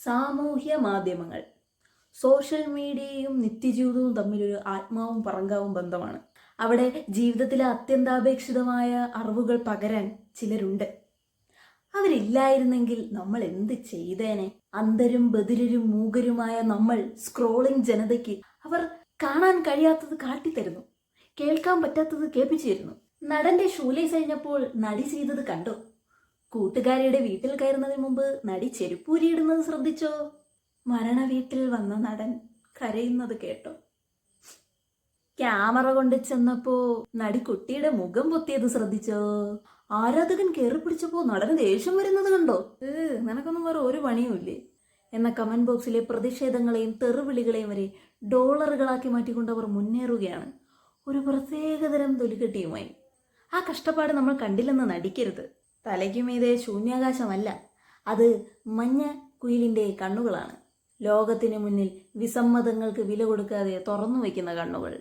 സാമൂഹ്യ മാധ്യമങ്ങൾ, സോഷ്യൽ മീഡിയയും നിത്യജീവിതവും തമ്മിലൊരു ആത്മാവും പറങ്കാവും ബന്ധമാണ്. അവിടെ ജീവിതത്തിലെ അത്യന്താപേക്ഷിതമായ അറിവുകൾ പകരാൻ ചിലരുണ്ട്. അവരില്ലായിരുന്നെങ്കിൽ നമ്മൾ എന്ത് ചെയ്തേനെ? അന്ധരും ബധിരരും മൂകരുമായ നമ്മൾ സ്ക്രോളിംഗ് ജനതയ്ക്ക് അവർ കാണാൻ കഴിയാത്തത് കാട്ടിത്തരുന്നു, കേൾക്കാൻ പറ്റാത്തത് കേൾപ്പിച്ചു തരുന്നു. നടന്റെ ഷൂലേസ് കഴിഞ്ഞപ്പോൾ നടി ചെയ്തത് കണ്ടോ? കൂട്ടുകാരിയുടെ വീട്ടിൽ കയറുന്നതിന് മുമ്പ് നടി ചെരുപ്പൂരിയിടുന്നത് ശ്രദ്ധിച്ചോ? മരണ വീട്ടിൽ വന്ന നടൻ കരയുന്നത് കേട്ടോ? ക്യാമറ കൊണ്ട് ചെന്നപ്പോ നടി കുട്ടിയുടെ മുഖം പൊത്തിയത് ശ്രദ്ധിച്ചോ? ആരാധകൻ കയറി പിടിച്ചപ്പോ നടന് ദേഷ്യം വരുന്നത് കണ്ടോ? നിനക്കൊന്നും വേറെ ഒരു പണിയുമില്ലേ എന്ന കമന്റ് ബോക്സിലെ പ്രതിഷേധങ്ങളെയും തെറിവിളികളെയും വരെ ഡോളറുകളാക്കി മാറ്റിക്കൊണ്ടവർ മുന്നേറുകയാണ് ഒരു പ്രത്യേകതരം തൊലിക്കെട്ടിയുമായി. ആ കഷ്ടപ്പാട് നമ്മൾ കണ്ടില്ലെന്ന് നടിക്കരുത്. തലയ്ക്കുമീതെ ശൂന്യാകാശമല്ല, അത് മഞ്ഞ കുയിലിന്റെ കണ്ണുകളാണ്. ലോകത്തിന് മുന്നിൽ വിസമ്മതങ്ങൾക്ക് വില കൊടുക്കാതെ തുറന്നു വയ്ക്കുന്ന കണ്ണുകൾ.